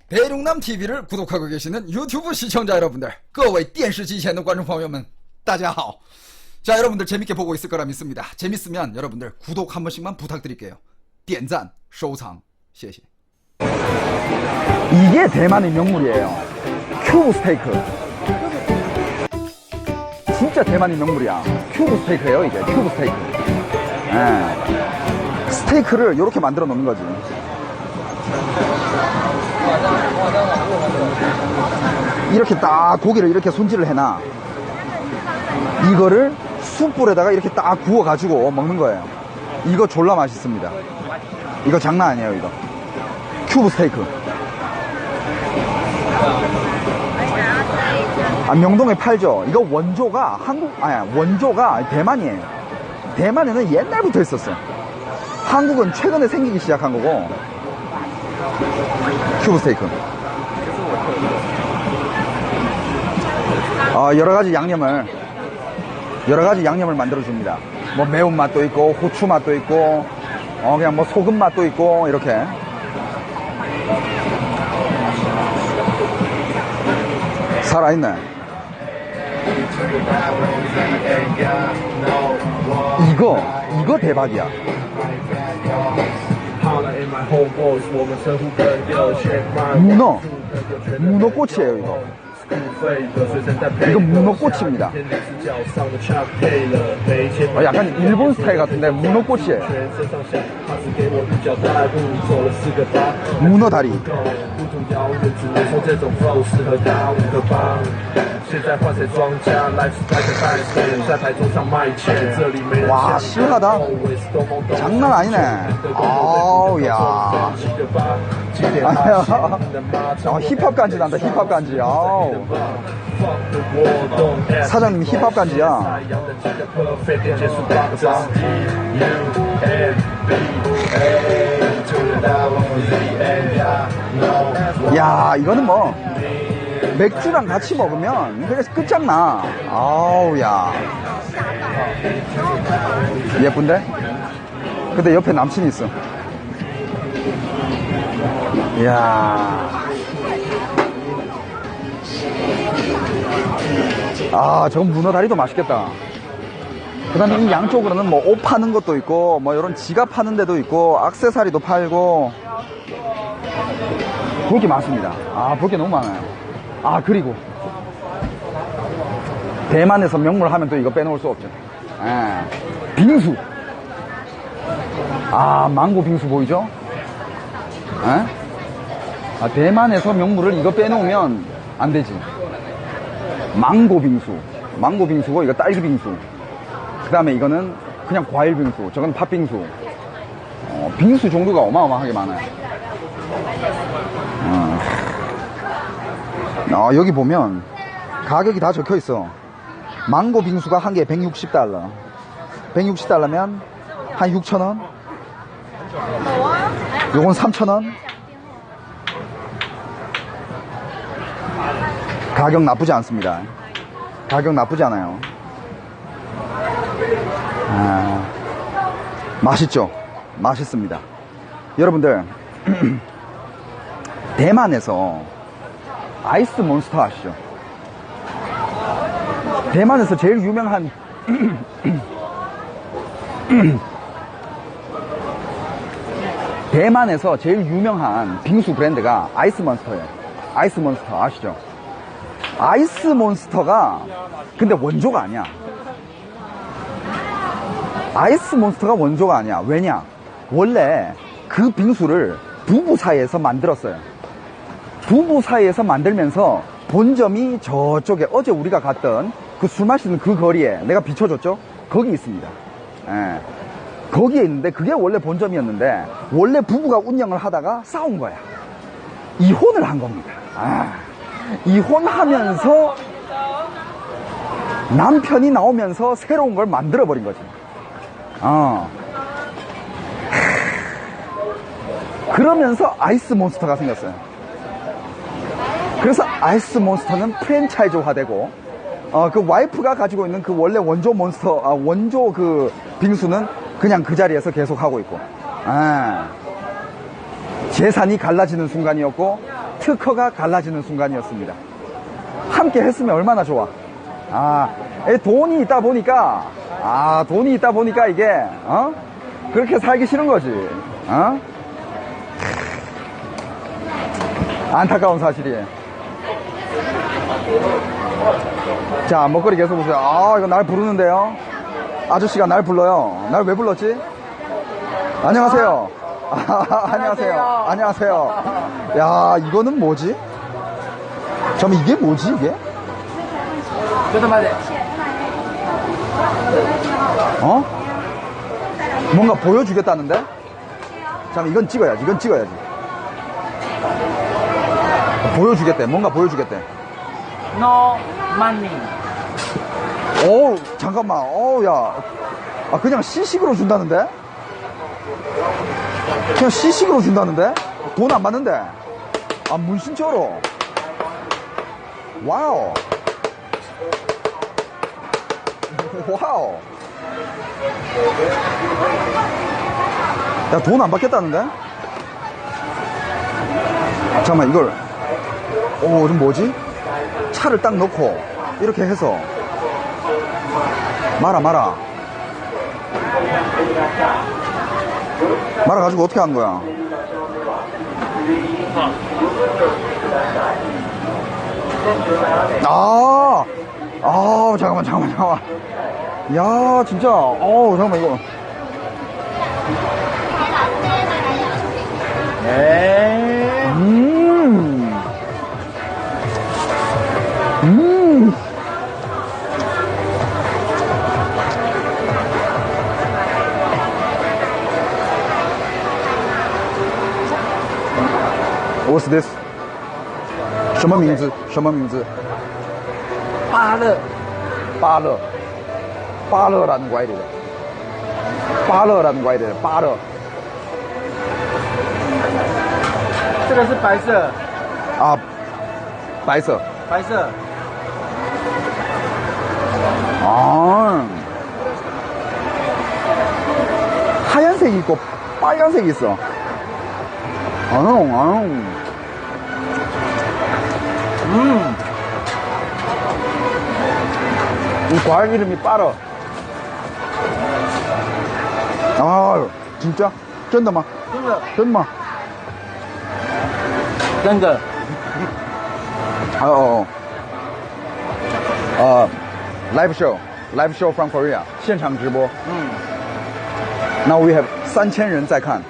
대륙남 TV를 구독하고 계시는 유튜브 시청자 여러분들, 各位电视机前的观众朋友们大家好. 자, 여러분들 재밌게 보고 있을 거라 믿습니다. 재밌으면 여러분들 구독 한 번씩만 부탁드릴게요. 点赞收藏谢谢. 이게 대만의 명물이에요. 큐브 스테이크. 진짜 대만의 명물이야. 큐브 스테이크예요, 이게. 큐브 스테이크. 예. 스테이크를 이렇게 만들어 놓는 거지. 이렇게 딱 고기를 이렇게 손질을 해놔. 이거를 숯불에다가 이렇게 딱 구워가지고 먹는 거예요. 이거 졸라 맛있습니다. 이거 장난 아니에요, 이거. 큐브 스테이크. 명동에 팔죠. 이거 원조가 원조가 대만이에요. 대만에는 옛날부터 있었어. 한국은 최근에 생기기 시작한 거고. 큐브 스테이크. 여러 가지 양념을 만들어 줍니다. 뭐 매운맛도 있고 후추 맛도 있고 그냥 뭐 소금 맛도 있고 이렇게. 살아있네. 이거 대박이야. 문어꼬치예요, 이거. 이거 문어꼬치입니다. 약간 일본 스타일 같은데 문어꼬치예요. 문어다리. 와, 시원하다. 장난 아니네. 아우, 야. 힙합 간지 난다, 힙합 간지. 아우. 사장님 힙합 간지야. 야, 이거는 뭐 맥주랑 같이 먹으면 그냥 끝장나. 아우, 야. 예쁜데? 근데 옆에 남친이 있어. 이야. 저건 문어다리도 맛있겠다. 그 다음에 이 양쪽으로는 뭐 옷 파는 것도 있고, 뭐 이런 지갑 파는 데도 있고, 액세서리도 팔고, 볼 게 많습니다. 볼 게 너무 많아요. 그리고, 대만에서 명물 하면 또 이거 빼놓을 수 없죠. 빙수. 망고 빙수 보이죠? 대만에서 명물을 이거 빼놓으면 안 되지. 망고 빙수. 망고 빙수고, 이거 딸기 빙수. 그 다음에 이거는 그냥 과일 빙수. 저건 팥빙수. 빙수 종류가 어마어마하게 많아요. 여기 보면 가격이 다 적혀 있어. 망고 빙수가 한 개에 160달러. 160달러면 한 6,000원? 요건 3,000원? 가격 나쁘지 않습니다. 가격 나쁘지 않아요. 맛있죠? 맛있습니다. 여러분들, 대만에서 아이스 몬스터 아시죠? 대만에서 제일 유명한 대만에서 제일 유명한 빙수 브랜드가 아이스 몬스터예요. 아이스 몬스터 아시죠? 아이스 몬스터가 근데 원조가 아니야. 아이스 몬스터가 원조가 아니야. 왜냐? 원래 그 빙수를 부부 사이에서 만들었어요. 부부 사이에서 만들면서 본점이 저쪽에 어제 우리가 갔던 그 술 마시는 그 거리에 내가 비춰줬죠? 거기 있습니다. 거기에 있는데 그게 원래 본점이었는데 원래 부부가 운영을 하다가 싸운 거야. 이혼을 한 겁니다. 이혼하면서 남편이 나오면서 새로운 걸 만들어버린 거지. 그러면서 아이스 몬스터가 생겼어요. 그래서 아이스 몬스터는 프랜차이즈화되고, 그 와이프가 가지고 있는 그 원래 원조 몬스터, 원조 그 빙수는 그냥 그 자리에서 계속 하고 있고, 재산이 갈라지는 순간이었고, 특허가 갈라지는 순간이었습니다. 함께 했으면 얼마나 좋아. 돈이 있다 보니까, 이게, 그렇게 살기 싫은 거지. 안타까운 사실이에요. 자, 먹거리 계속 보세요. 이거 날 부르는데요. 아저씨가 날 불러요. 날 왜 불렀지? 안녕하세요. 안녕하세요. 안녕하세요. 야, 이거는 뭐지? 잠깐만, 이게 뭐지, 이게? 뭔가 보여주겠다는데? 잠깐만, 이건 찍어야지. 보여주겠대. 뭔가 보여주겠대. No money. 잠깐만. 야. 그냥 시식으로 준다는데? 그냥 시식으로 준다는데? 돈 안 받는데? 문신처로. 와우. 와우. 야, 돈 안 받겠다는데? 잠깐만, 이걸. 좀 뭐지? 차를 딱 넣고, 이렇게 해서. 말아가지고 어떻게 한 거야? 잠깐만. 야, 진짜. 잠깐만, 이거. What's this? 什么名字？芭乐。芭乐라는 과일이래.芭乐라는 과일이래. 芭乐.这个是白色。白色. 하얀색이 있고 빨간색이 있어. 이 과일 이름이 빠러. 진짜? 真的吗?真的吗?真的。live show from Korea. 现场直播. Now we have 3000人在看.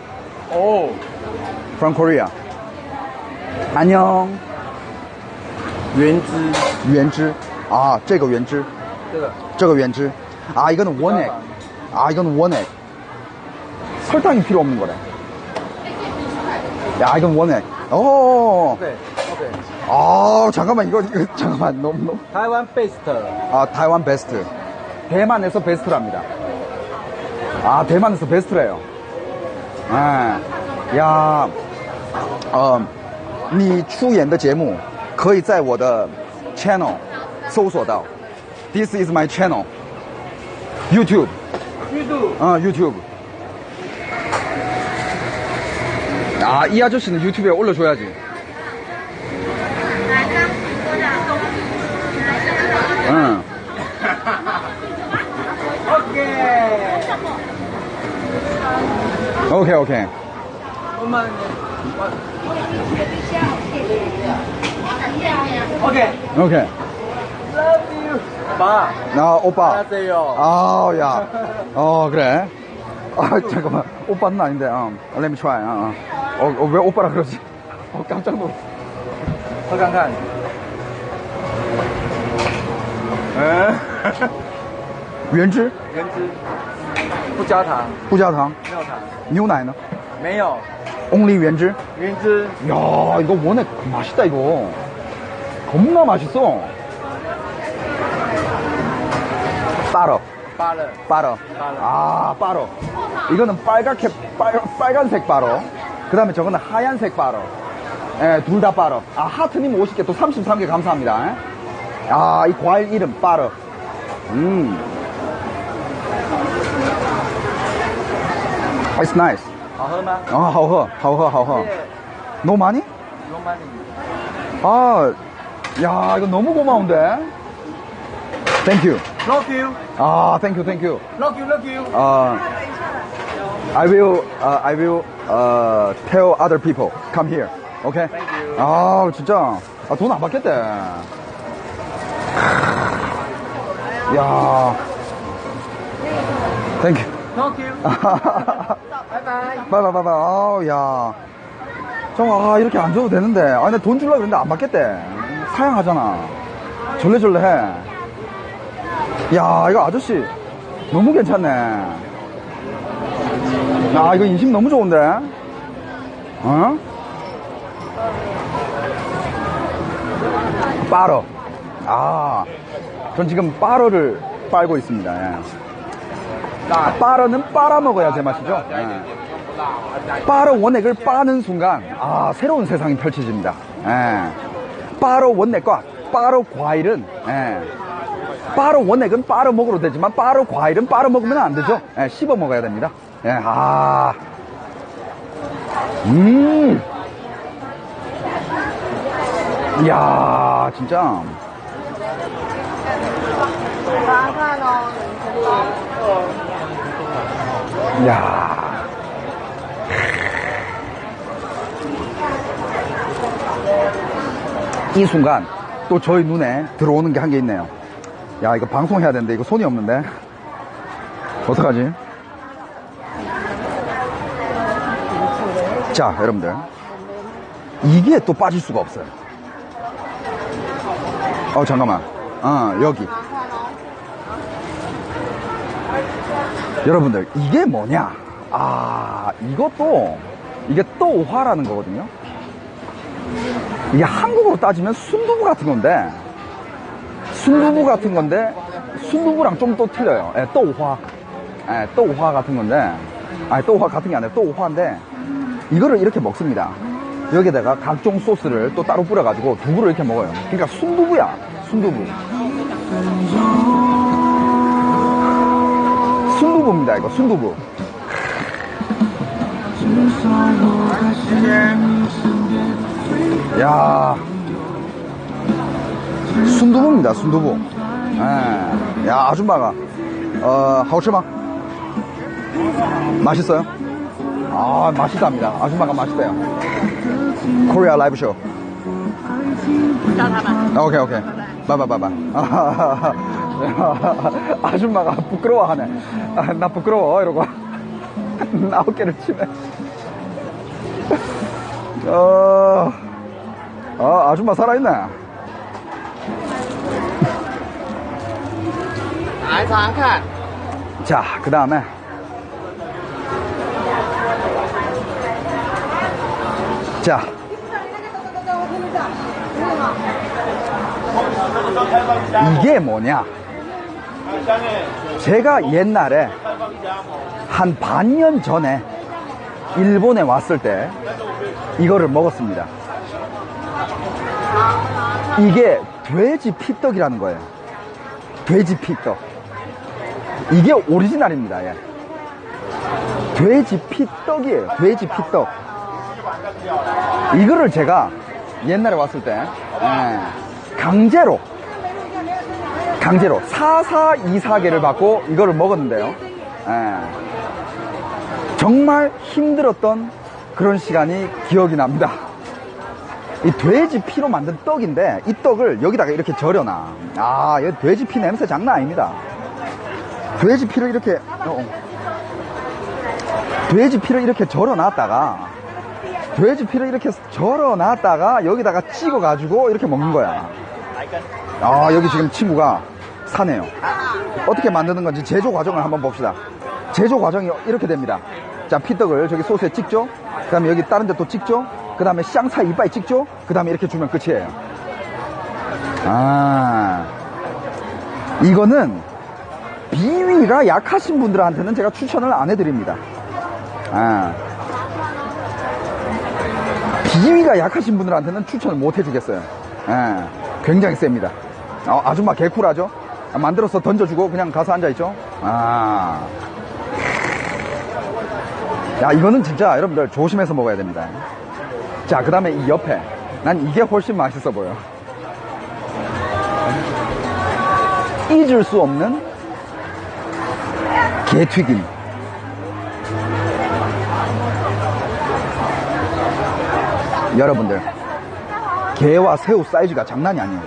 From Korea. 안녕. 原汁。这个原汁. 这个原汁. 이거는 원액. 이거는 원액. 설탕이 필요 없는 거래. 야, 이건 원액. 오케이. 잠깐만, 이거 잠깐만, 너무.台湾 베스트.台湾베스트. 대만에서 베스트랍니다. 대만에서 베스트래요. 야, 你出演的节目可以在我的 channel 搜索到. This is my channel. YouTube. YouTube. 이 아저씨는 유튜브에 올려줘야지. 오케이. 오케이. Love you. 오빠. 오빠. 안녕하세요. 야. 그래. 잠깐만. 오빠는 아닌데. Let me try. 왜 오빠라 그러지? 깜짝 놀랐어. 喝看看。原汁不加糖。不加糖. 没有糖。牛奶呢? 没有。 Only 原汁? 原汁。 야, 이거 원액 맛있다, 이거. 겁나 맛있어. 빠러. 빠러. 빠러. 이거는 빨간색 빠러. 그 다음에 저거는 하얀색 빠러. 둘 다 빠러. 하트님 50개, 또 33개 감사합니다. 이 과일 이름 빠러. It's nice. 好喝吗？好喝. No money? No 많이. 아, 야, 이거 너무 고마운데? Thank you. Love you. 아, thank you, thank you. Love you, love you. I will tell other people come here. Okay? Thank you. 아, 진짜. 아, 돈 안 받겠대. 야. Thank you. Thank you. Bye bye. 봐봐. 아우, 야. 아, 이렇게 안 줘도 되는데. 아, 근데 돈 주려고 그랬는데 안 받겠대. 사양하잖아. 절레절레 해. 야, 이거 아저씨. 너무 괜찮네. 아, 이거 인심 너무 좋은데? 어? 빠러. 아, 전 지금 빠러를 빨고 있습니다. 예. 빠러는 빨아먹어야 제맛이죠. 예. 빠러 원액을 빠는 순간, 아, 새로운 세상이 펼쳐집니다. 예. 빠러 원액과 빠러 과일은, 예. 빠러 원액은 빠러 먹으러 되지만, 빠러 과일은 빠러 먹으면 안 되죠. 예, 씹어 먹어야 됩니다. 예, 아. 이야, 진짜. 이야. 이 순간 또 저희 눈에 들어오는 게 한 개 있네요. 야, 이거 방송해야 되는데 이거 손이 없는데 어떡하지? 자, 여러분들, 이게 또 빠질 수가 없어요. 잠깐만. 여기. 여러분들, 이게 뭐냐? 아, 이게 또화라는 거거든요. 이게 한국으로 따지면 순두부 같은 건데, 순두부랑 좀 또 틀려요. 예, 또화. 예, 또화 같은 건데, 아니, 또화 같은 게 아니라 또화인데, 이거를 이렇게 먹습니다. 여기다가 각종 소스를 또 따로 뿌려가지고 두부를 이렇게 먹어요. 그러니까 순두부야, 순두부. 순두부입니다, 이거, 순두부. 야, 순두부입니다, 순두부. 예. 야, 아줌마가, 好吃吗? 맛있어요? 아, 맛있답니다. 아줌마가 맛있대요. Korea Live Show. 오케이. 봐봐. 아줌마가 부끄러워하네. 아, 나 부끄러워, 이러고. 나 어깨를 치네. 아줌마 살아있네. 자, 그 다음에. 자, 이게 뭐냐? 제가 옛날에 한 반년 전에 일본에 왔을 때 이거를 먹었습니다. 이게 돼지 피떡이라는 거예요. 돼지 피떡. 이게 오리지널입니다. 예. 돼지 피떡이에요. 돼지 피떡. 이거를 제가 옛날에 왔을 때 강제로 4424개를 받고 이거를 먹었는데요. 정말 힘들었던 그런 시간이 기억이 납니다. 이 돼지 피로 만든 떡인데 이 떡을 여기다가 이렇게 절여놔. 아, 이 돼지 피 냄새 장난 아닙니다. 돼지 피를 이렇게 절여놨다가 여기다가 찍어가지고 이렇게 먹는 거야. 아, 여기 지금 친구가 사네요. 어떻게 만드는 건지 제조 과정을 한번 봅시다. 제조 과정이 이렇게 됩니다. 자, 피떡을 저기 소스에 찍죠. 그 다음에 여기 다른 데 또 찍죠. 그 다음에 샹차 이빨 찍죠. 그 다음에 이렇게 주면 끝이에요. 아, 이거는 비위가 약하신 분들한테는 제가 추천을 안 해드립니다. 비위가 약하신 분들한테는 추천을 못 해주겠어요. 굉장히 셉니다. 아줌마 개쿨하죠? 만들어서 던져주고 그냥 가서 앉아있죠? 야, 이거는 진짜 여러분들 조심해서 먹어야 됩니다. 자, 그 다음에 이 옆에 난 이게 훨씬 맛있어 보여. 잊을 수 없는 게튀김. 여러분들, 게와 새우 사이즈가 장난이 아니에요.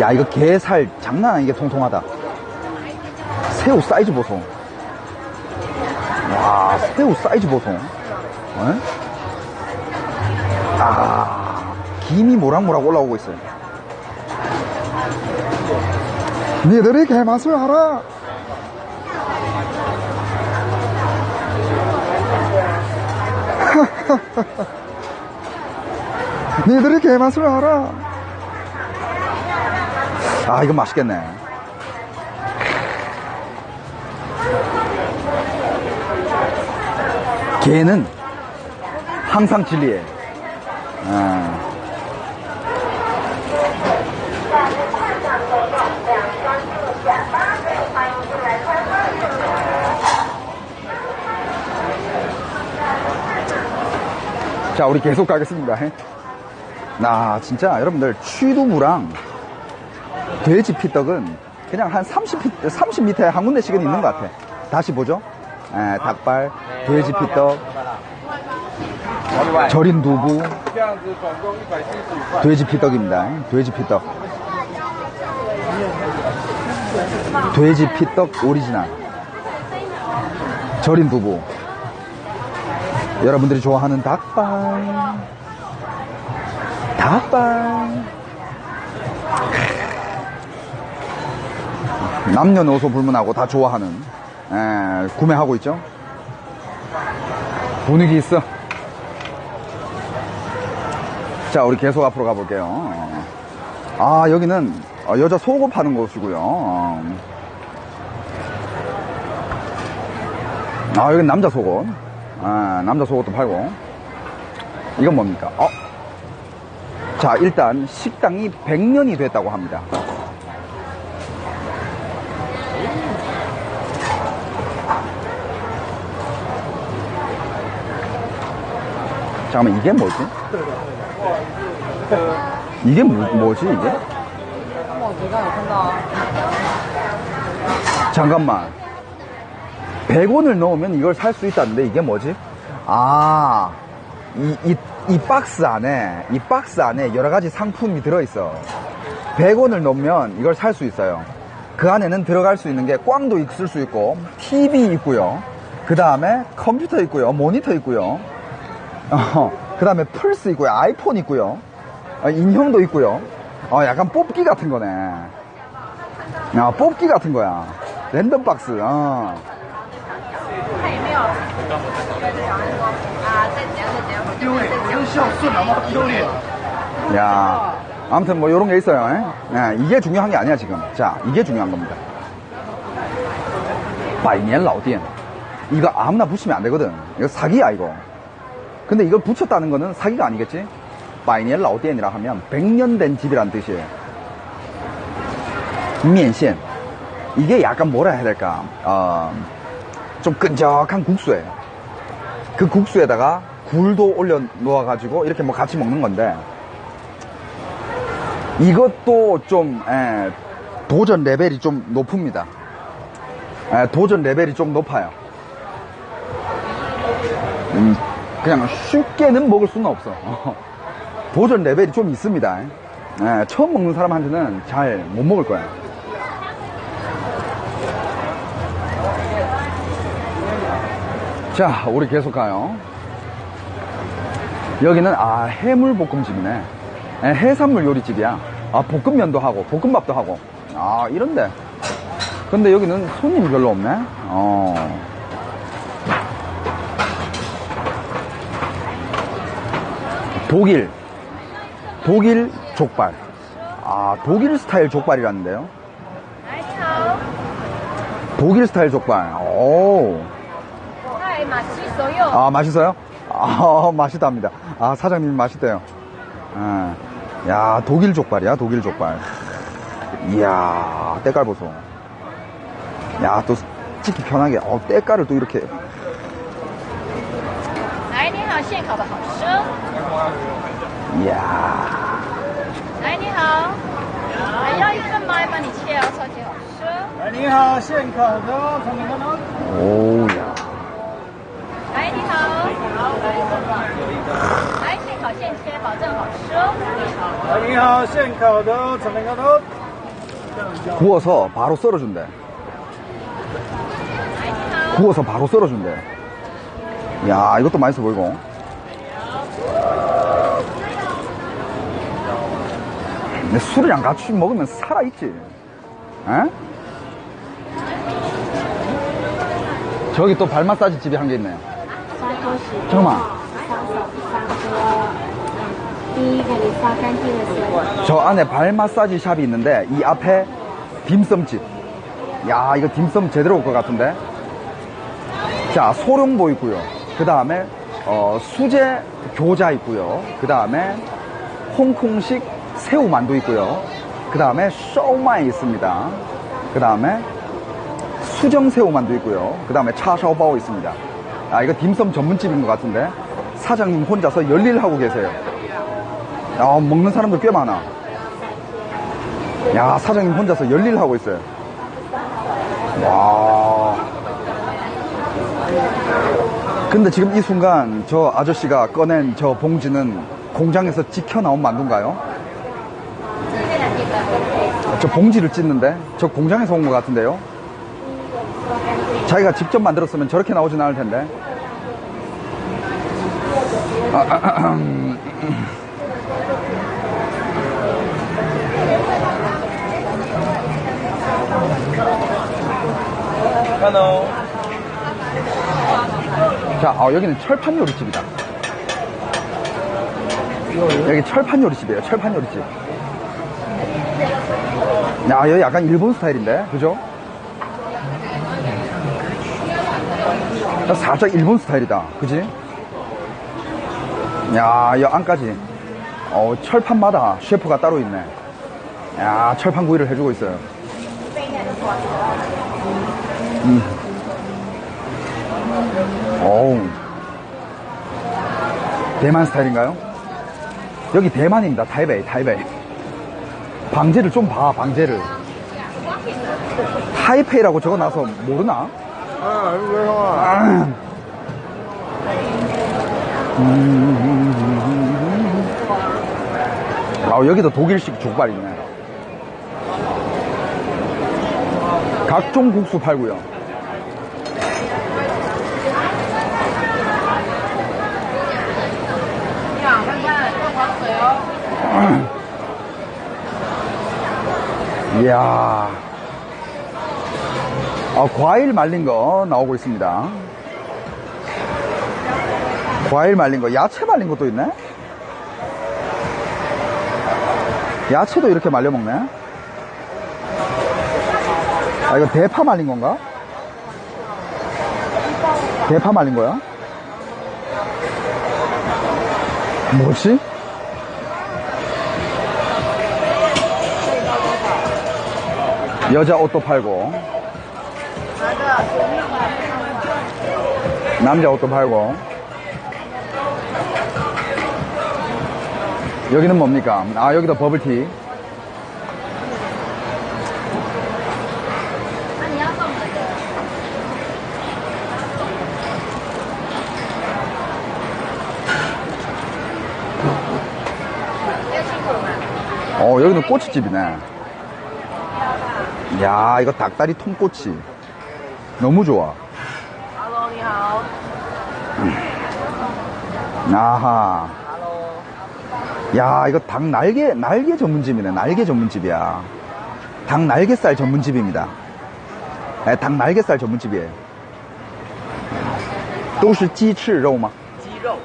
야, 이거 게살 장난 아니게 통통하다. 새우 사이즈 보소. 와, 새우 사이즈 보소. 아, 김이 모락모락 올라오고 있어요. 니들이 게 맛을 알아. 니들이 게 맛을 알아. 아, 이거 맛있겠네. 게는 항상 진리예요. 자, 우리 계속 가겠습니다. 나 진짜 여러분들 취두부랑 돼지 피떡은 그냥 한 30m에 한 군데씩은 있는 것 같아. 다시 보죠. 닭발, 돼지 피떡, 절인 두부, 돼지 피떡입니다. 돼지 피떡. 돼지 피떡 오리지널. 절인 두부. 여러분들이 좋아하는 닭발. 닭발. 남녀노소 불문하고 다 좋아하는, 구매하고 있죠. 분위기 있어. 자, 우리 계속 앞으로 가볼게요. 아, 여기는 여자 속옷 파는 곳이고요. 아, 여기는 남자 속옷. 남자 속옷도 팔고. 이건 뭡니까? 자, 일단 식당이 100년이 됐다고 합니다. 잠깐만, 이게 뭐지? 이게 뭐지, 이게? 잠깐만. 100원을 넣으면 이걸 살 수 있다는데 이게 뭐지? 아, 이 박스 안에 여러 가지 상품이 들어있어. 100원을 넣으면 이걸 살 수 있어요. 그 안에는 들어갈 수 있는 게 꽝도 있을 수 있고, TV 있고요. 그 다음에 컴퓨터 있고요. 모니터 있고요. 그 다음에 플스 있고요. 아이폰 있고요. 인형도 있고요. 약간 뽑기 같은 거네. 뽑기 같은 거야. 랜덤 박스. 야, 아무튼 뭐 요런 게 있어요. 이게 중요한 게 아니야 지금. 자, 이게 중요한 겁니다. 百年老店. 이거 아무나 붙이면 안 되거든. 이거 사기야 이거. 근데 이걸 붙였다는 거는 사기가 아니겠지? 百年老店이라 하면 100년 된 집이란 뜻이에요. 면线. 이게 약간 뭐라 해야 될까? 좀 끈적한 국수예요. 그 국수에다가 굴도 올려 놓아가지고 이렇게 뭐 같이 먹는 건데, 이것도 좀 도전 레벨이 좀 높습니다. 도전 레벨이 좀 높아요. 그냥 쉽게는 먹을 수는 없어. 도전 레벨이 좀 있습니다. 처음 먹는 사람한테는 잘 못 먹을 거야. 자, 우리 계속 가요. 여기는 해물볶음집이네. 해산물 요리집이야. 볶음면도 하고 볶음밥도 하고. 이런데. 근데 여기는 손님이 별로 없네. 독일 족발. 독일 스타일 족발이라는데요. 독일 스타일 족발. 오. 맛있어요. 맛있어요? 맛있답니다. 사장님이 맛있대요. 야, 독일 족발이야, 독일 족발. 이야, 때깔 보소. 야, 또 찍기 편하게. 때깔을 또 이렇게. 来，你好，现烤的好吃。 이야. 来，你好，来要一份吗？帮你切哦，超级好吃。哎，你好，现烤的，从哪个呢？ 오야. 来，你好，来现烤现切，保证好吃哦。 哎，你好，现烤的，从哪个呢？ 구워서 바로 썰어준대. 来，你好， 구워서 바로 썰어준대. 야, 이것도 맛있어 보이고. 근데 술이랑 같이 먹으면 살아있지. 에? 저기 또 발 마사지 집이 한 개 있네요. 잠깐만. 第一个你刷干净的时候， 저 안에 발 마사지 샵이 있는데 이 앞에 딤섬집. 야, 이거 딤섬 제대로 올 것 같은데. 자, 소룡보 있고요. 그 다음에 수제 교자 있고요. 그 다음에 홍콩식 새우만두 있고요. 그 다음에 샤오마이 있습니다. 그 다음에 수정 새우만두 있고요. 그 다음에 차샤오바오 있습니다. 아, 이거 딤섬 전문집인 것 같은데 사장님 혼자서 열일을 하고 계세요. 야, 먹는 사람들 꽤 많아. 야, 사장님 혼자서 열일을 하고 있어요. 와. 근데 지금 이 순간 저 아저씨가 꺼낸 저 봉지는 공장에서 찍혀 나온 만두인가요? 저 봉지를 찢는데? 저 공장에서 온 것 같은데요? 자기가 직접 만들었으면 저렇게 나오진 않을 텐데. Hello. 자, 여기는 철판 요리집이다. 여기 철판 요리집이에요. 철판 요리집. 야, 여기 약간 일본 스타일인데, 그죠? 살짝 일본 스타일이다, 그지? 야, 이 안까지. 철판마다 셰프가 따로 있네. 야, 철판 구이를 해주고 있어요. 어우. 대만 스타일인가요? 여기 대만입니다. 타이베이, 타이베이. 방제를 좀 봐, 방제를. 타이페이라고 적어놔서 모르나? 아, 왜 와? 여기도 독일식 족발 있네. 각종 국수 팔고요. 이야. 과일 말린 거 나오고 있습니다. 과일 말린 거, 야채 말린 것도 있네? 야채도 이렇게 말려 먹네? 이거 대파 말린 건가? 대파 말린 거야? 뭐지? 여자 옷도 팔고 남자 옷도 팔고. 여기는 뭡니까? 여기도 버블티. 여기는 꼬치집이네. 야, 이거 닭다리 통꼬치. 너무 좋아. 아하. 야, 이거 닭 날개 전문집이네. 날개 전문집이야. 닭 날개살 전문집입니다. 네, 닭 날개살 전문집이에요. 都是鸡翅肉吗?鸡肉，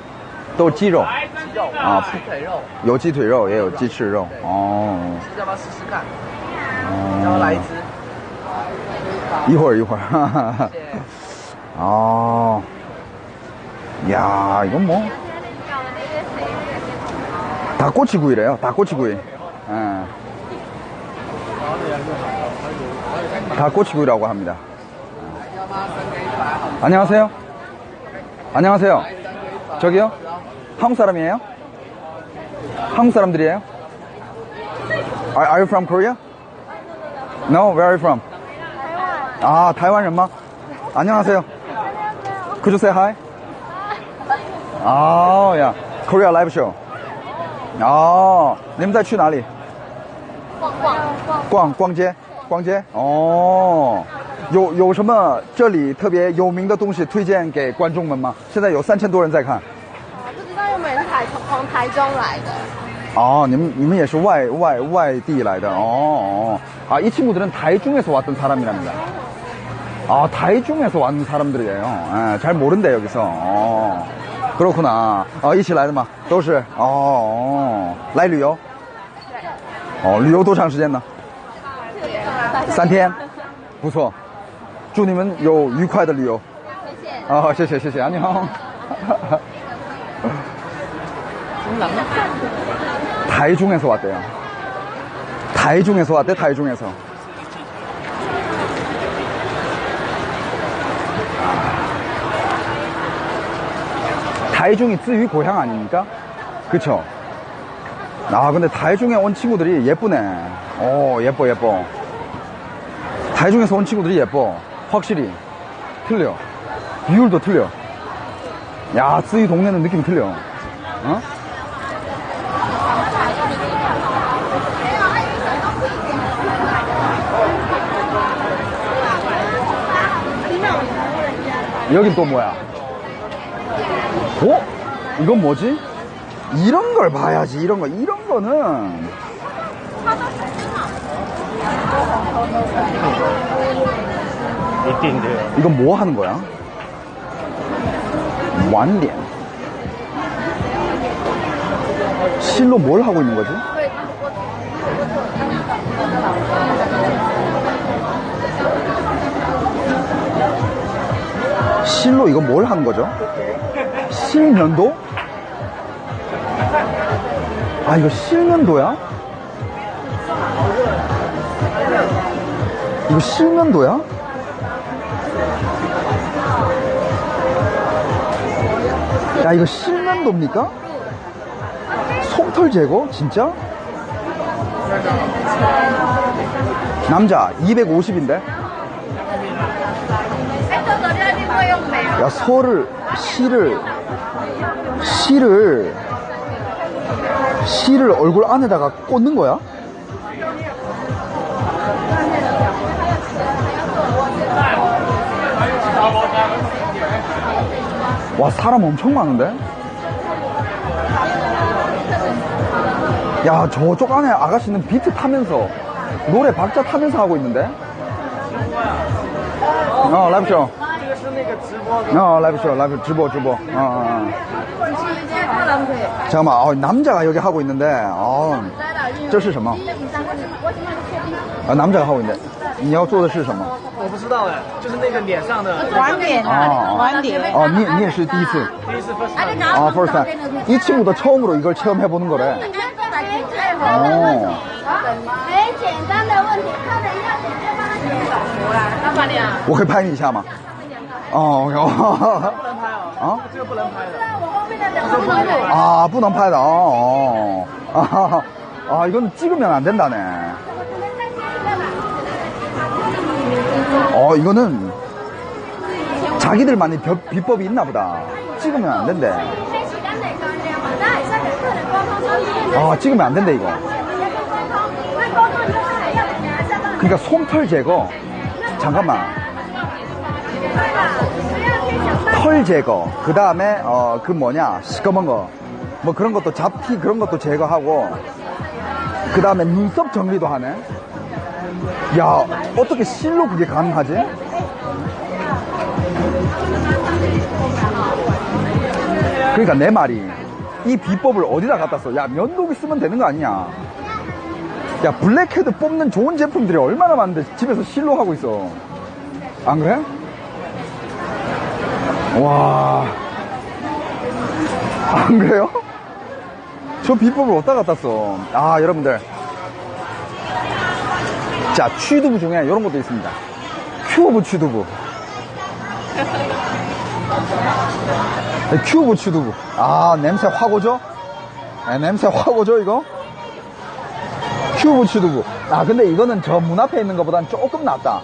都鸡肉.鸡肉啊鸡腿肉，有鸡腿肉也有鸡翅肉。要不要试试看？要不要来一只？一会儿一会儿。谢谢。 야, 이건 뭐 닭꼬치구이래요. 닭꼬치구이. 예. 닭꼬치구이라고 합니다. 안녕하세요. 안녕하세요. 저기요? 한국 사람이에요? 한국 사람들이에요? Are you from Korea? No, where are you from? 아, 타이완人吗? 안녕하세요. Could you say hi? 아, 야, Korea live show. 아, 你们在去哪里？逛街？哦，有什么这里特别有名的东西推荐给观众们吗？现在有3000多人在看。不知道有没有人是从台中来的？哦，你们也是外地来的哦。아, 이 친구들은 타이중에서 왔던 사람이랍니다. 아, 타이중에서 왔는 사람들이에요. 예, 잘 모른대 여기서. 그렇구나. 一起来的吗？都是。来旅游？旅游多长时间呢？3天。不错。祝你们有愉快的旅游。谢谢。谢谢。안녕。타이중에서 왔대요. 타이중에서 왔대, 타이중에서. 타이중이 쯔위 고향 아닙니까? 그쵸? 아, 근데 타이중에 온 친구들이 예쁘네. 예뻐. 타이중에서 온 친구들이 예뻐. 확실히. 틀려. 비율도 틀려. 야, 쯔위 동네는 느낌이 틀려. 어? 여긴 또 뭐야? 이건 뭐지? 이런 걸 봐야지, 이런 거는. 이건 뭐 하는 거야? 완脸. 실로 뭘 하고 있는 거지? 실로 이거 뭘 하는 거죠? 실면도? 아, 이거 실면도야? 이거 실면도야? 야, 이거 실면도입니까? 솜털 제거? 진짜? 남자 250인데? 야, 실을 얼굴 안에다가 꽂는 거야? 와, 사람 엄청 많은데? 야, 저쪽 안에 아가씨는 비트 타면서 노래 박자 타면서 하고 있는데? 라이브쇼. 라이브直播. 잠깐만, 남자가 여기 하고 있는데, 这是什么? 남자가 하고 있는데, 你要做的是什么?我不知道哎，就是那个脸上的晚点晚点。你也是第一次? first time. first time. 이 친구도 처음으로 이걸 체험해보는 거래. 很简单的问题，客人要直接帮他解决。老板娘，我可以拍你一下吗？不能拍哦，这个不能拍的。我后面的两个不能有。 아, 不能拍的. 이건 찍으면 안 된다네. 이거는 자기들만의 비법이 있나 보다. 찍으면 안 된대. 찍으면 안 된대, 이거. 그러니까 솜털 제거. 잠깐만. 털 제거. 그 다음에, 시꺼먼 거. 뭐 그런 것도 잡티 그런 것도 제거하고. 그 다음에 눈썹 정리도 하네. 야, 어떻게 실로 그게 가능하지? 그러니까 내 말이, 이 비법을 어디다 갖다 써? 야, 면도기 쓰면 되는 거 아니냐? 야, 블랙헤드 뽑는 좋은 제품들이 얼마나 많은데 집에서 실로 하고 있어. 안 그래? 와, 안 그래요? 저 비법을 어디다 갖다 써? 여러분들. 자, 취두부 중에 이런 것도 있습니다. 큐브 취두부. 큐브 추두부. 아, 냄새 확 오죠? 네, 냄새 확 오죠, 이거? 큐브 추두부. 아, 근데 이거는 저 문 앞에 있는 것보다는 조금 낫다.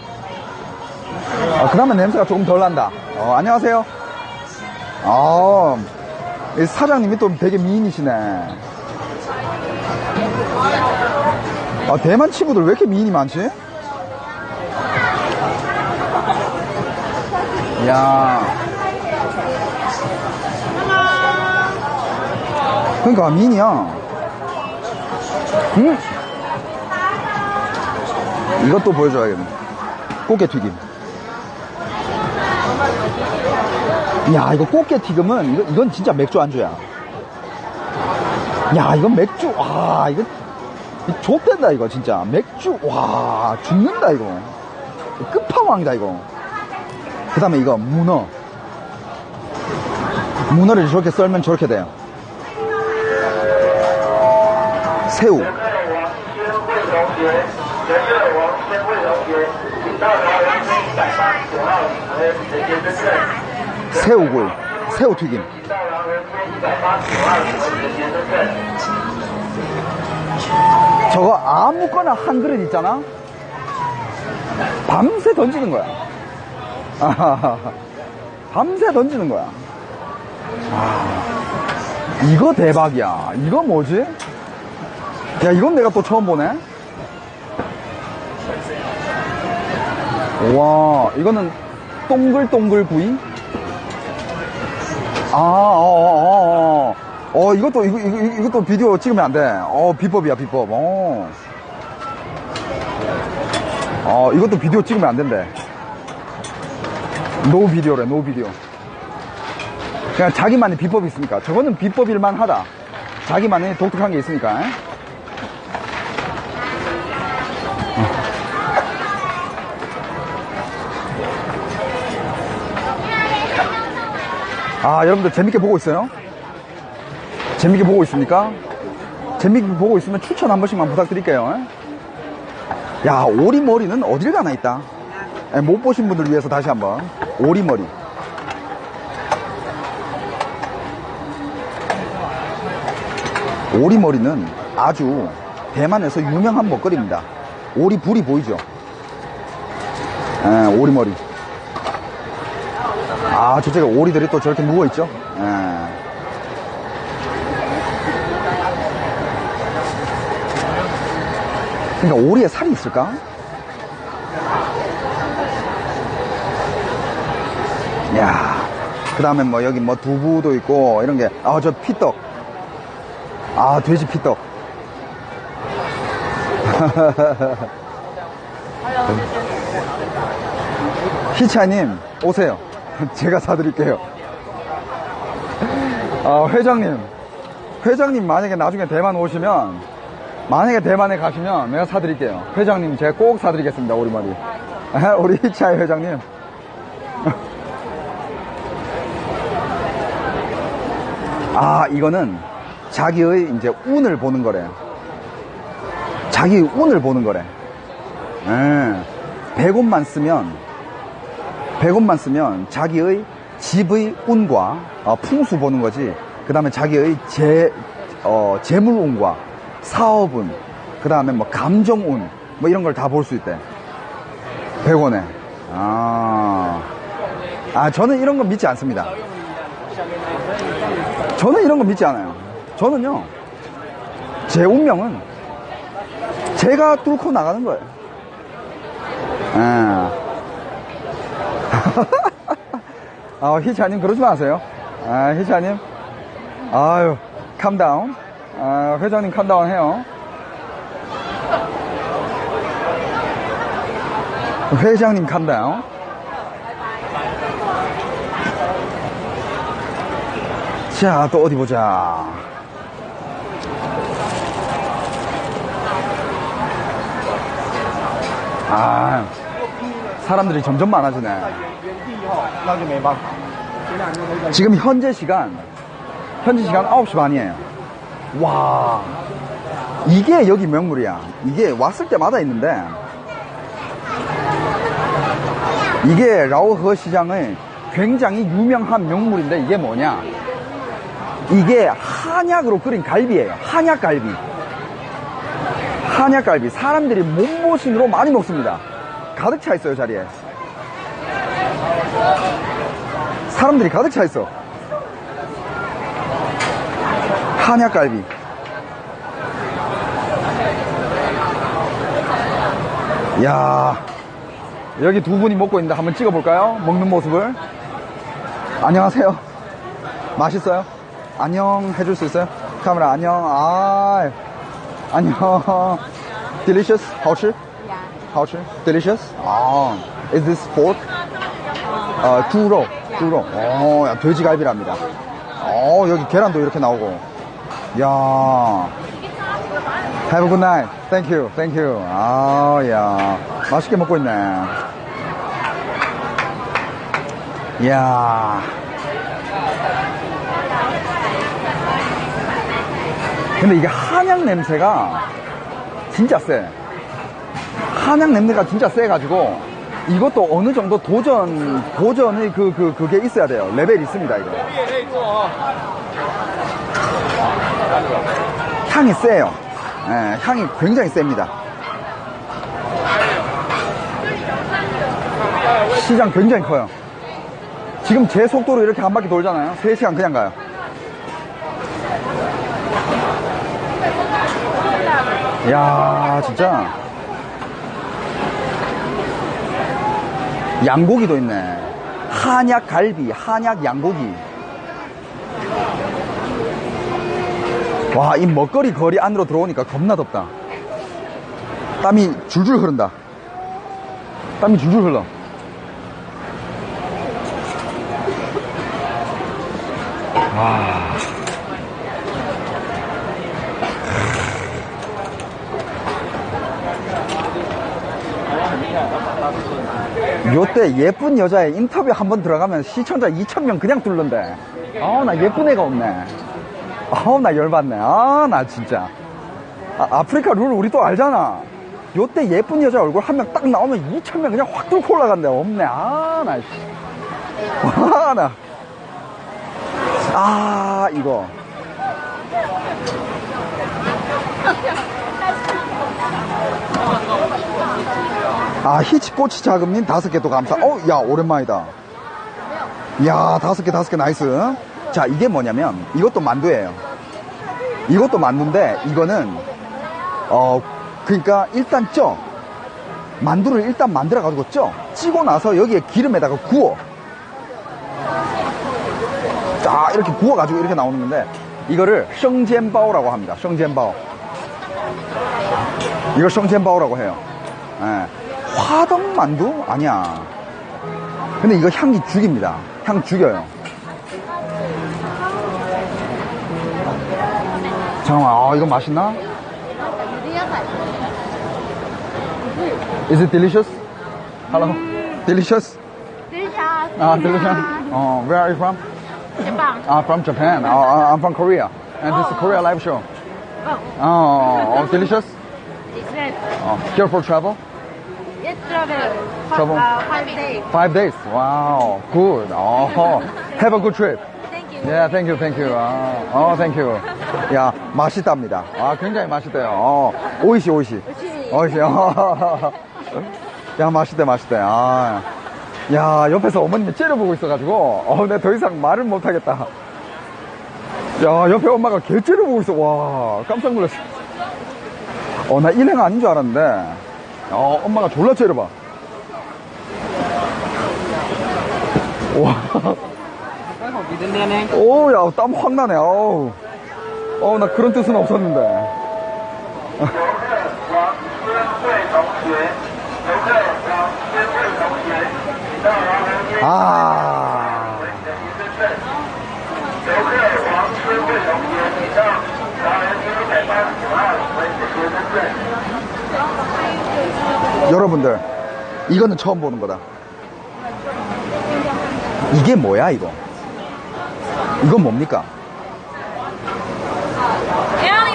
그러면 냄새가 조금 덜 난다. 안녕하세요. 이 사장님이 또 되게 미인이시네. 대만 친구들 왜 이렇게 미인이 많지? 야. 그러니까 미인이야. 이것도 보여줘야겠네. 꽃게튀김. 야, 이거 꽃게튀김은 이건 진짜 맥주 안주야. 야, 이건 맥주. 와, 이거 좆된다 이거 진짜. 맥주. 와, 죽는다 이거. 끝판왕이다 이거. 그 다음에 이거 문어. 문어를 저렇게 썰면 저렇게 돼요. 새우. 새우구이, 새우튀김. 저거 아무거나 한 그릇 있잖아? 밤새 던지는 거야. 밤새 던지는 거야. 이거 대박이야. 이거 뭐지? 야, 이건 내가 또 처음 보네? 와, 이거는 동글동글 구이? 이것도 비디오 찍으면 안 돼. 비법이야, 비법. 이것도 비디오 찍으면 안 된대. 노 비디오래, 노 비디오. 그냥 자기만의 비법이 있으니까. 저거는 비법일만 하다. 자기만의 독특한 게 있으니까. 여러분들 재밌게 보고 있어요? 재밌게 보고 있습니까? 재밌게 보고 있으면 추천 한 번씩만 부탁드릴게요. 야, 오리머리는 어딜 가나 있다. 못 보신 분들 위해서 다시 한번. 오리머리. 오리머리는 아주 대만에서 유명한 먹거리입니다. 오리불이 보이죠? 오리머리. 저쪽에 오리들이 또 저렇게 누워있죠? 그러니까 오리에 살이 있을까? 야, 그 다음에 뭐 여기 뭐 두부도 있고 이런 게, 저 피떡. 돼지 피떡. 희차님, 오세요. 제가 사드릴게요. 회장님 만약에 나중에 대만 오시면, 만약에 대만에 가시면 내가 사드릴게요. 회장님 제가 꼭 사드리겠습니다. 오리머리. 우리 희차이 회장님. 이거는 자기의 이제 운을 보는 거래요. 자기의 운을 보는 거래. 100원만 쓰면 자기의 집의 운과 풍수 보는 거지. 그 다음에 자기의 재물운과 사업운, 그 다음에 뭐 감정운, 뭐 이런 걸 다 볼 수 있대. 100원에. 저는 이런 거 믿지 않습니다. 저는 이런 거 믿지 않아요. 저는요, 제 운명은 제가 뚫고 나가는 거예요. 희차님 그러지 마세요. 희차님, 캄다운. 회장님 캄다운 해요. 회장님 캄다운. 자, 또 어디 보자. 사람들이 점점 많아지네. 지금 현재 시간 9시 반이에요. 와, 이게 여기 명물이야. 이게 왔을 때마다 있는데, 이게 라오허 시장의 굉장히 유명한 명물인데 이게 뭐냐? 이게 한약으로 끓인 갈비예요. 한약갈비. 한약갈비. 사람들이 몸보신으로 많이 먹습니다. 가득 차 있어요, 자리에. 사람들이 가득 차 있어. 한약갈비. 야, 여기 두 분이 먹고 있는데 한번 찍어볼까요? 먹는 모습을. 안녕하세요. 맛있어요? 안녕 해줄 수 있어요? 카메라 안녕. 아, 안녕. Delicious? 好吃?好吃? Delicious? 아, is this pork?猪肉.猪肉. 야, 돼지갈비랍니다. 여기 계란도 이렇게 나오고. 야. Have a good night. Thank you. Thank you. 야. 맛있게 먹고 있네. 야. 근데 이게 한약 냄새가 진짜 세. 한약 냄새가 진짜 세가지고 이것도 어느 정도 도전의 그게 있어야 돼요. 레벨이 있습니다, 이거. 향이 세요. 예, 향이 굉장히 셉니다. 시장 굉장히 커요. 지금 제 속도로 이렇게 한 바퀴 돌잖아요. 3시간 그냥 가요. 이야, 진짜. 양고기도 있네. 한약 갈비, 한약 양고기. 와, 이 먹거리 거리 안으로 들어오니까 겁나 덥다. 땀이 줄줄 흐른다. 땀이 줄줄 흘러. 와. 요때 예쁜 여자의 인터뷰 한번 들어가면 시청자 2,000명 그냥 뚫는데. 나 예쁜 애가 없네. 나 열받네. 나 진짜. 아프리카 룰 우리 또 알잖아. 요때 예쁜 여자 얼굴 한 명 딱 나오면 2,000명 그냥 확 뚫고 올라간대. 없네. 나 이거. 히치꼬치 자금님 5개 또 감사. 야, 오랜만이다. 야, 5개 나이스. 자, 이게 뭐냐면, 이것도 만두예요. 이것도 만두인데, 이거는, 그러니까 일단 쪄. 만두를 일단 만들어가지고 쪄. 찌고 나서 여기에 기름에다가 구워. 자, 이렇게 구워가지고 이렇게 나오는 건데, 이거를 셩젠바오라고 합니다. 셩젠바오. 이걸 셩젠바오라고 해요. 예. 화덕 만두? 아니야. 근데 이거 향이 죽입니다. 향 죽여요. 잠깐만, 이거 맛있나? Is it delicious? Hello? Delicious? Delicious. Where are you from? Japan. From Japan. I'm from Korea. And this is Korea live show. Delicious? It's good. Here for travel? It's travel. Travel. 5 days. 5 days. Wow. Good. Have a good trip. Thank you. Yeah, thank you. Thank you. 야, 맛있답니다. 굉장히 맛있대요. 오이시. 야, 맛있대. 야, 옆에서 어머님이 째려보고 있어가지고, 내가 더 이상 말을 못하겠다. 야, 옆에 엄마가 개 째려보고 있어. 와, 깜짝 놀랐어. 나 일행 아닌 줄 알았는데, 엄마가 졸라 째려봐. 와. 야, 땀 확 나네. 나 그런 뜻은 없었는데. 여러분들, 이거는 처음 보는 거다. 이게 뭐야, 이거? 이건 뭡니까?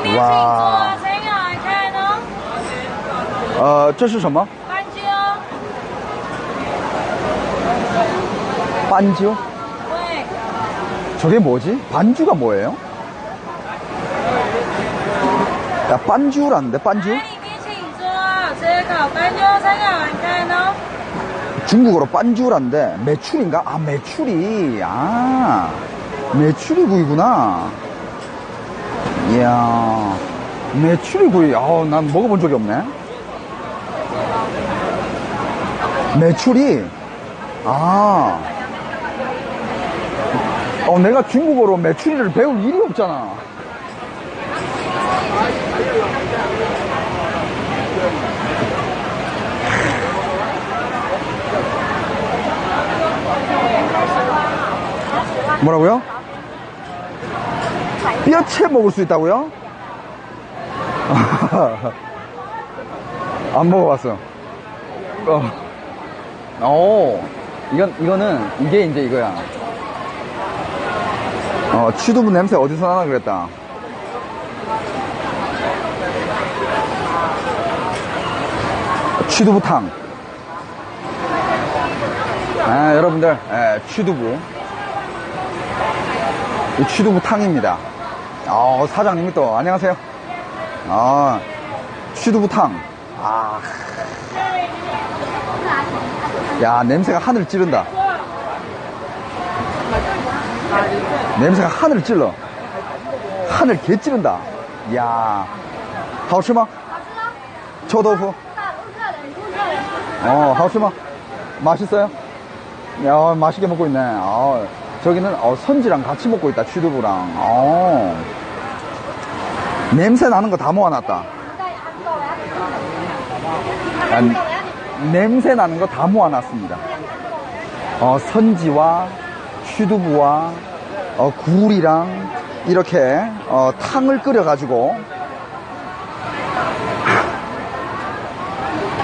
里面请坐，哇谁要来看呢？这是什么？番茄哦。 반주? 저게 뭐지? 반주가 뭐예요? 야, 반주라는데, 반주? 중국어로 반주란데, 메추리인가? 아, 메추리. 아, 메추리 구이구나. 이야, 메추리 구이. 난 먹어본 적이 없네. 메추리. 내가 중국어로 메추리를 배울 일이 없잖아. 뭐라고요? 뼈채 먹을 수 있다고요? 안 먹어봤어. 이게 이제 이거야. 취두부 냄새 어디서 나나 그랬다. 취두부탕. 여러분들, 취두부. 이 취두부탕입니다. 사장님이 또, 안녕하세요. 취두부탕. 야, 냄새가 하늘을 찌른다. 냄새가 하늘을 찔러. 하늘 개 찌른다. 야, 好吃吗?臭豆腐. 好吃吗? 맛있어요? 야, 맛있게 먹고 있네. 저기는 선지랑 같이 먹고 있다. 취두부랑. 냄새 나는 거 다 모아놨다. 냄새 나는 거 다 모아놨습니다. 선지와 취두부와 굴이랑 이렇게 탕을 끓여가지고.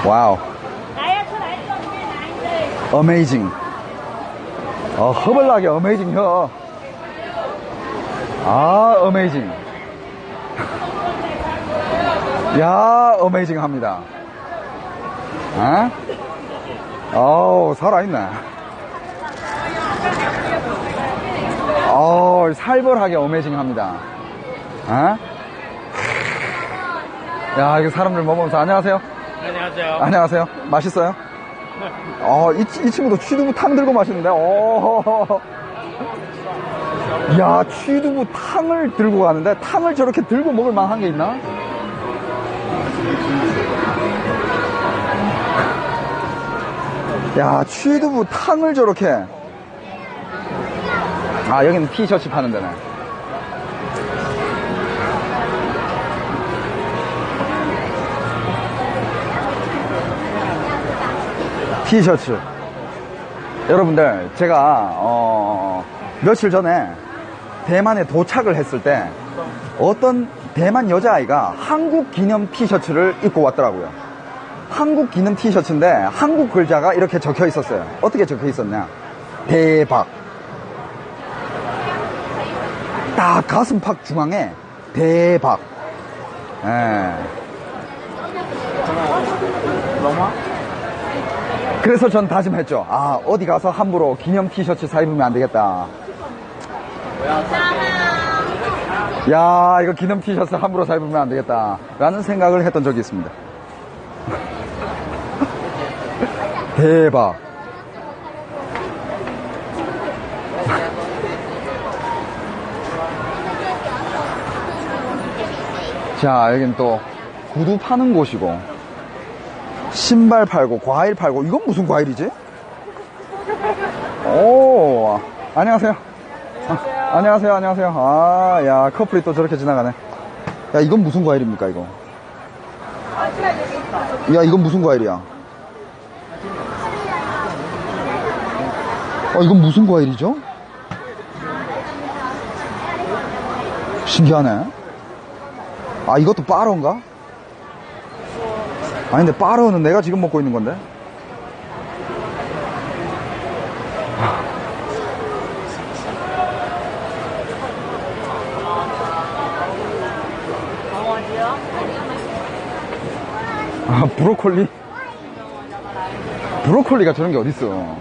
와우. 어메이징. 허벌나게 어메이징 혀. 어메이징. 야, 어메이징 합니다. 살아있네. 살벌하게 어메이징 합니다. 야, 이거 사람들 먹으면서 안녕하세요. 안녕하세요. 안녕하세요. 맛있어요? 이 친구도 취두부 탕 들고 마시는데, 야, 취두부 탕을 들고 가는데, 탕을 저렇게 들고 먹을 만한 게 있나? 야, 취두부 탕을 저렇게. 여기는 티셔츠 파는 데네. 티셔츠. 여러분들, 제가 며칠 전에 대만에 도착을 했을 때 어떤 대만 여자아이가 한국 기념 티셔츠를 입고 왔더라고요. 한국 기념 티셔츠인데 한국 글자가 이렇게 적혀 있었어요. 어떻게 적혀 있었냐? 대박. 딱 가슴팍 중앙에 대박. 그래서 전 다짐했죠. 어디 가서 함부로 기념 티셔츠 사 입으면 안 되겠다. 야, 이거 기념 티셔츠 함부로 사 입으면 안 되겠다 라는 생각을 했던 적이 있습니다. 대박. 자, 여긴 또 구두 파는 곳이고 신발 팔고 과일 팔고. 이건 무슨 과일이지? 오, 안녕하세요. 안녕하세요. 안녕하세요. 야, 커플이 또 저렇게 지나가네. 야, 이건 무슨 과일입니까, 이거? 야, 이건 무슨 과일이야? 이건 무슨 과일이죠? 신기하네. 이것도 빠로인가? 근데 빠로는 내가 지금 먹고 있는 건데. 브로콜리? 브로콜리가 저런 게 어딨어.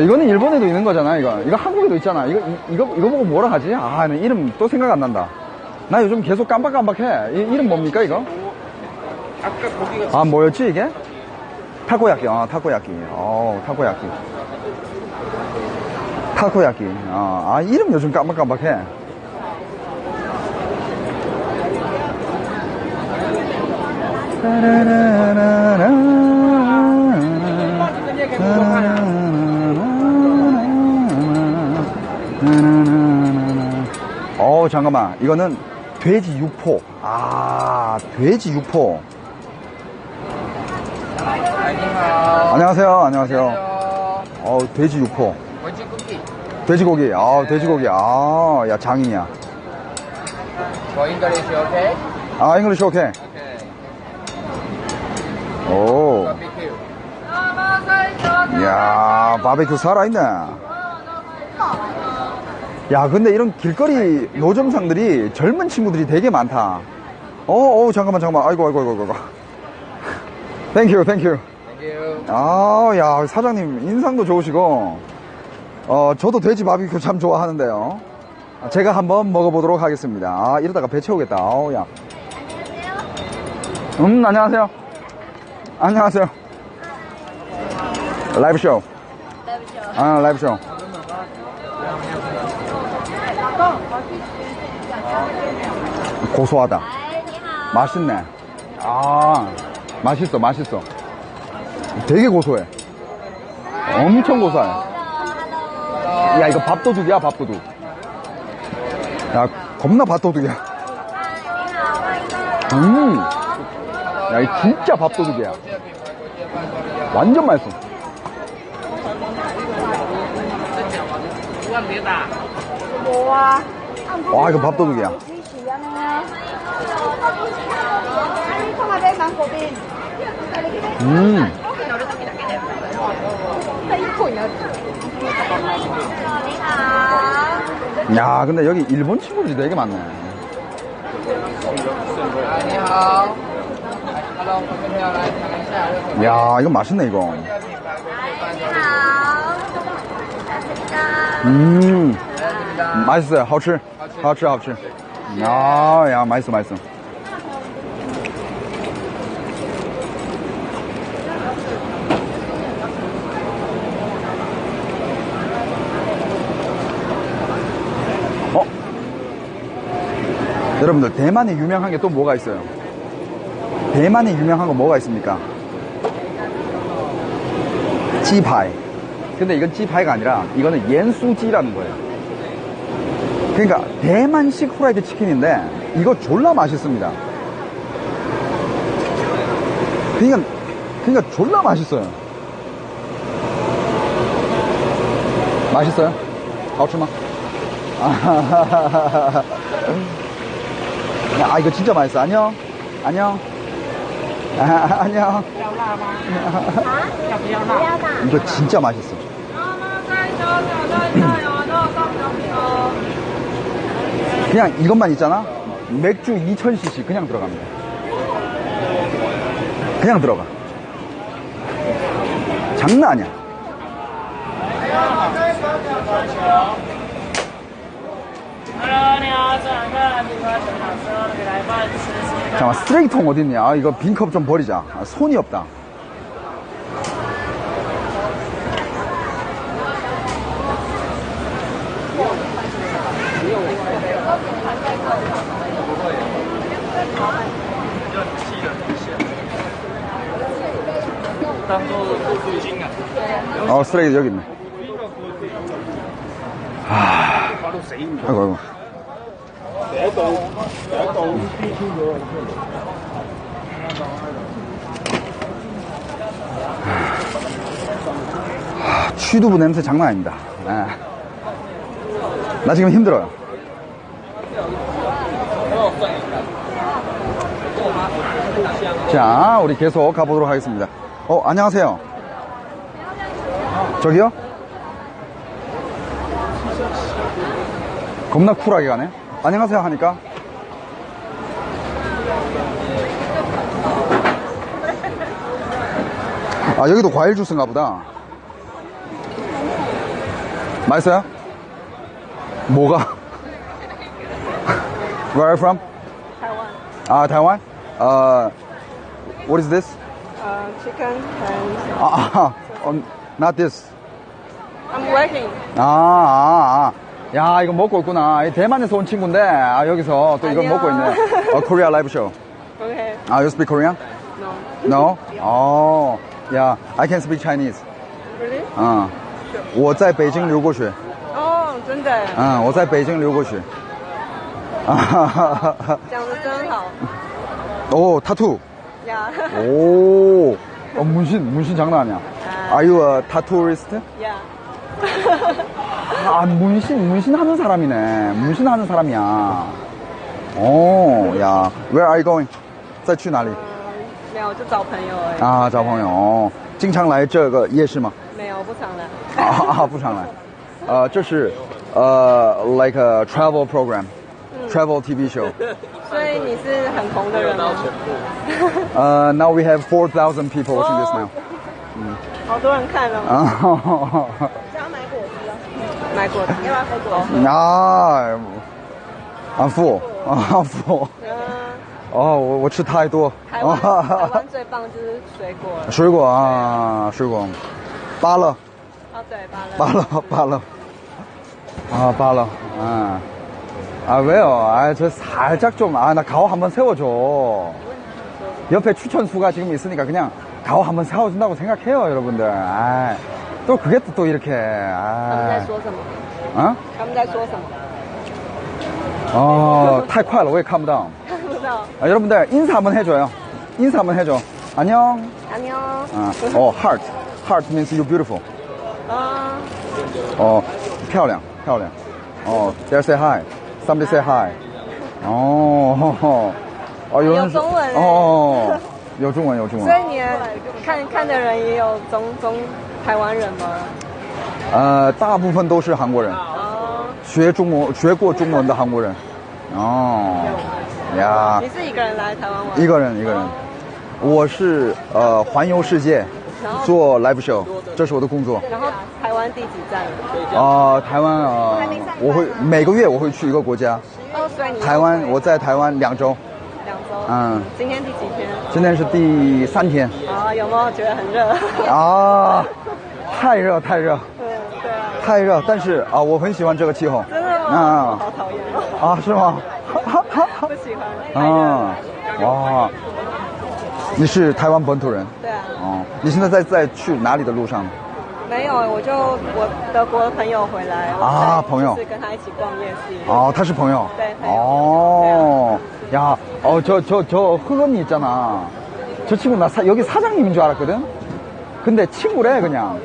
이거는 일본에도 있는 거잖아, 이거. 이거 한국에도 있잖아. 이거 보고 뭐라 하지? 아, 나 이름 또 생각 안 난다. 나 요즘 계속 깜박깜박해. 이름 뭡니까, 이거? 아까 거기가 아, 뭐였지, 이게? 타코야끼. 타코야끼. 타코야끼. 타코야끼. 이름 요즘 깜박깜박해. 잠깐만. 이거는 돼지 육포. 돼지 육포. 안녕하세요. 안녕하세요. 돼지 육포. 돼지고기. 돼지고기. 돼지고기. 야, 장인이야. English, okay? 잉글리시 오케이. Okay. 오. Barbecue. 이야, 바베큐 살아있네. 야, 근데 이런 길거리 노점상들이 젊은 친구들이 되게 많다. 잠깐만. 아이고. 땡큐. Thank you. 야, 사장님 인상도 좋으시고, 저도 돼지 바비큐 참 좋아하는데요. 제가 한번 먹어보도록 하겠습니다. 이러다가 배 채우겠다. 야. 안녕하세요. 안녕하세요. 라이브 쇼. 라이브 쇼. 고소하다. 맛있네. 맛있어. 되게 고소해. 엄청 고소해. 야, 이거 밥도둑이야, 밥도둑. 야, 겁나 밥도둑이야. 야, 이 진짜 밥도둑이야. 완전 맛있어. 와, 이거 밥도둑이야. 야, 근데 여기 일본 친구들이 되게 많네. 야, 이거 맛있네, 이거. 맛있어요. 好吃. 야, 맛있어. 여러분들, 대만에 유명한 게 또 뭐가 있어요? 대만에 유명한 거 뭐가 있습니까? 찌파이. 근데 이건 찌파이가 아니라 이거는 옌수지라는 거예요. 그러니까 대만식 후라이드 치킨인데 이거 졸라 맛있습니다. 그러니까 졸라 맛있어요. 맛있어요? 好吃吗? 이거 진짜 맛있어. 안녕. 안녕. 이거 진짜 맛있어. 그냥 이것만 있잖아. 맥주 2000cc 그냥 들어갑니다. 그냥 들어가. 장난 아니야. 잠깐만, 쓰레기통 어딨냐? 이거 빈컵 좀 버리자. 손이 없다. 쓰레기 여기 있네. 아이고. 취두부 냄새 장난 아닙니다. 나 지금 힘들어요. 자, 우리 계속 가보도록 하겠습니다. 안녕하세요. 저기요? 겁나 쿨하게 가네. 안녕하세요 하니까. 여기도 과일 주스인가 보다. 맛있어요? 뭐가? Where are you from? Taiwan. Taiwan? What is this? Chicken and Not this. I'm working. 야, 이거 먹고 있구나. 이 대만에서 온 친구인데, 여기서 또 이거 안녕. 먹고 있네. Korea live show. Okay. You speak Korean? No. No? Yeah, I can speak Chinese. Really? 我在北京留过学。哦，真的，我在北京留过学。讲的真好。 타투. Yeah. 문신 장난 아니야. Are you a tattooist? Yeah. 문신 하는 사람이네. 문신 하는 사람이야. 야, where are you going? 再去哪里?没有，就找朋友而已。找朋友。经常来这个夜市吗？没有，不常来。不常来。这是like a travel program, travel TV show. 所以你是很红的人吗？ Now we have 4,000 people watching this now. 好多人看了吗？想要买果汁啊？买果汁，要不要喝果汁？ I'm full. I'm full. 我吃太多。台湾最棒就是水果了。水果水果。芭乐。对，芭乐。芭乐. 왜요? 저 살짝 좀, 나 가오 한번 세워줘. 옆에 추천수가 지금 있으니까 그냥 가오 한번 세워준다고 생각해요, 여러분들. 또 그게 또 이렇게. 他们在说什么？他们在说什么？太快了，我也看不到。看不到。 여러분들 인사 한번 해줘요. 인사 한번 해줘. 안녕. 안녕. heart. Heart means you beautiful. 漂亮. They say hi. Somebody say hi. 有人中文有中文。所以你看的人也有台湾人吗？大部分都是韩国人。学过中文的韩国人。呀。你是一个人来台湾玩？一个人。我是环游世界，做 live show， 这是我的工作。然后台湾第几站？台湾每个月我会去一个国家。所以你台湾我在台湾2周。今天第几天？今天是第3天。有没有觉得很热？太热。对啊。太热，但是我很喜欢这个气候。真的吗？好讨厌哦。是吗？不喜欢。太热了。你是台湾本土人？对啊。你现在在去哪里的路上？没有，我德国的朋友回来。朋友。是跟他一起逛夜市。他是朋友。对。야, 저 흐름이 있잖아. 저 친구 나 여기 사장님인 줄 알았거든? 근데 친구래, 그냥.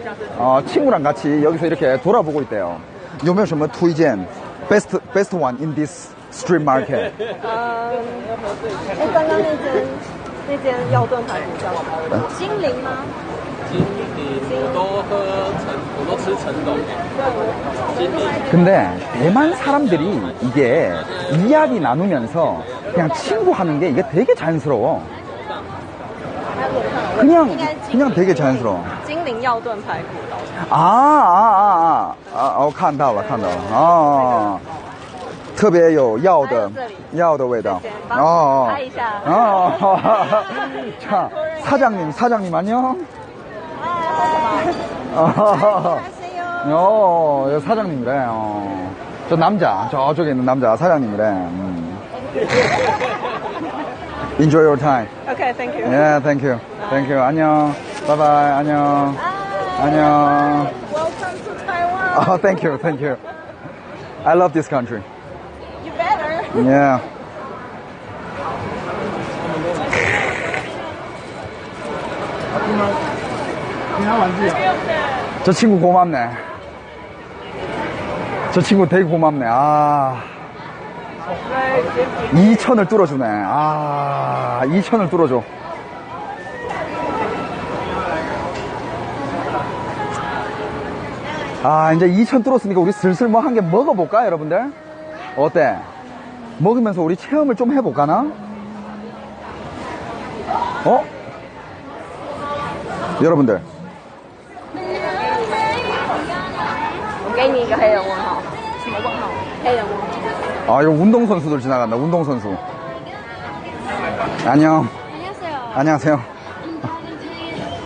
친구랑 같이 여기서 이렇게 돌아보고 있대요. 有没有什么推荐 best one in this street market? 刚刚那间药炖排骨叫什么？金陵吗？我都吃成龙。 근데 대만 사람들이 이게 이야기 나누면서 그냥 친구 하는 게 이게 되게 자연스러워. 그냥 되게 자연스러워. 金陵药炖排骨。看到了。特别有药的味道。拍一下。자, 사장님 안녕. 사장님이래. 저 남자, 저쪽에 있는 남자 사장님이래. Enjoy your time. Okay, thank you. Yeah, thank you. 안녕. Bye bye. 안녕. Welcome to Taiwan. Thank you. I love this country. You better. Yeah. 저 친구 고맙네. 저 친구 되게 고맙네. 2천을 뚫어주네. 2천을 뚫어줘. 이제 2천 뚫었으니까 우리 슬슬 뭐 한 개 먹어볼까, 여러분들? 어때? 먹으면서 우리 체험을 좀 해볼까나? 여러분들. 给你一个黑人问号，什么问号？黑人问号。 아, 이거 운동선수들 지나간다, 운동선수. 안녕. 안녕하세요.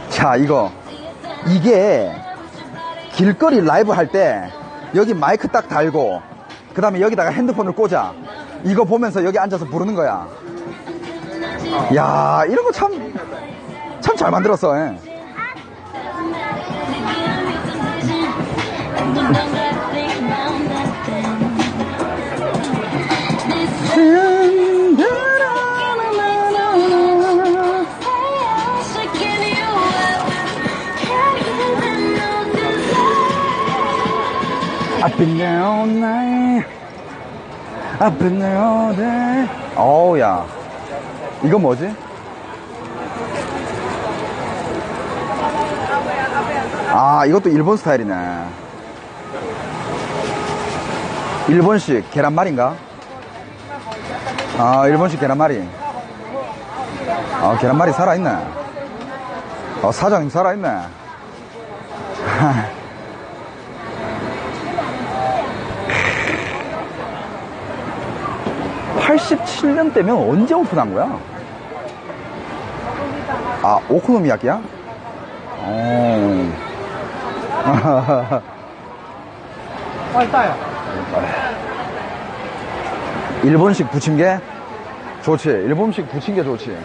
자, 이게 길거리 라이브 할 때 여기 마이크 딱 달고 그 다음에 여기다가 핸드폰을 꽂아. 이거 보면서 여기 앉아서 부르는 거야. 야, 이런 거 참 잘 만들었어. 예. I've been there all night. I've been there all day. 어우, 야. 이거 뭐지? 아, 이것도 일본 스타일이네. 일본식 계란말인가? 아, 일본식 계란말이. 아, 계란말이 살아있네. 사장님 살아있네. 87년대면 언제 오픈한 거야? 아, 오코노미야끼야? 일본식 부침개? 좋지. 일본식 부침개 좋지.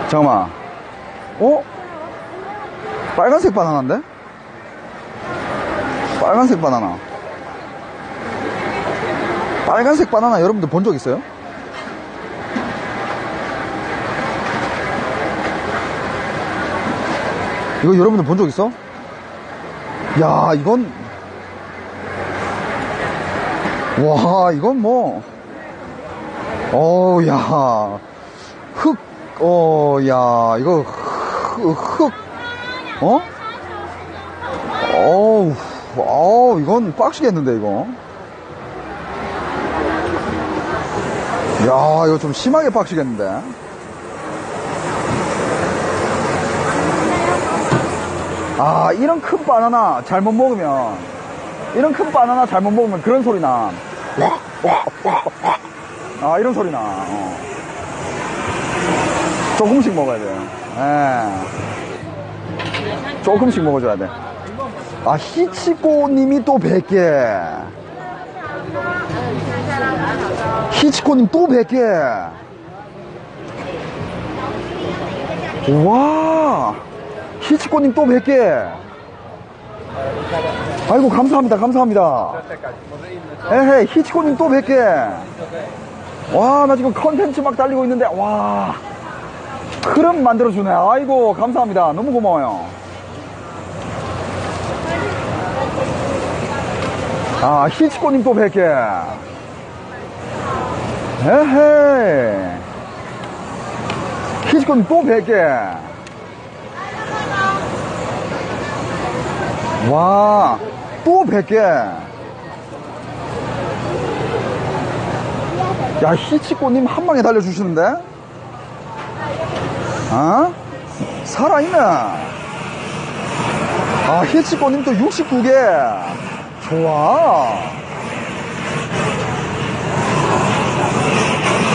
잠깐만. 빨간색 바나나인데? 빨간색 바나나. 빨간색 바나나 여러분들 본 적 있어요? 이거 여러분들 본 적 있어? 야, 이건 와, 이건 뭐 야, 흙, 야, 이거 흙, 이건 빡시겠는데, 이거. 야, 이거 좀 심하게 빡시겠는데. 아, 이런 큰 바나나 잘못 먹으면, 그런 소리 나. 아, 이런 소리 나. 조금씩 먹어야 돼요. 조금씩 먹어줘야 돼. 아, 히치코님이 또 100개. 히치코님 또 100개. 와, 히치코님 또 100개. 아이고, 감사합니다. 에헤, 히치코님 또 100개. 와, 나 지금 컨텐츠 막 달리고 있는데, 와, 흐름 만들어주네. 아이고, 감사합니다. 너무 고마워요. 아, 히치코님 또 100개. 에헤이. 히치코님 또 100개. 와, 또 100개. 야, 히치코님 한 방에 달려주시는데? 살아있네. 아, 히치코님 또 69개. 좋아.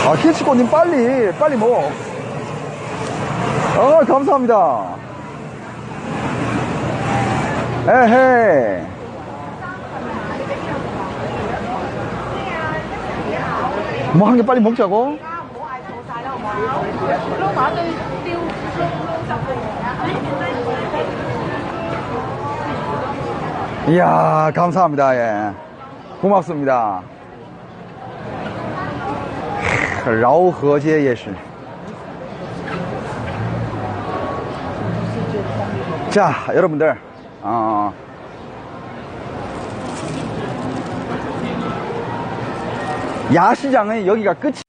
아, 히치코님 빨리 먹어. 감사합니다. 에헤이. 뭐 한 개 빨리 먹자고? 이야, 감사합니다. 예. 고맙습니다. 라오허제 예시. 자, 여러분들, 야시장은 여기가 끝이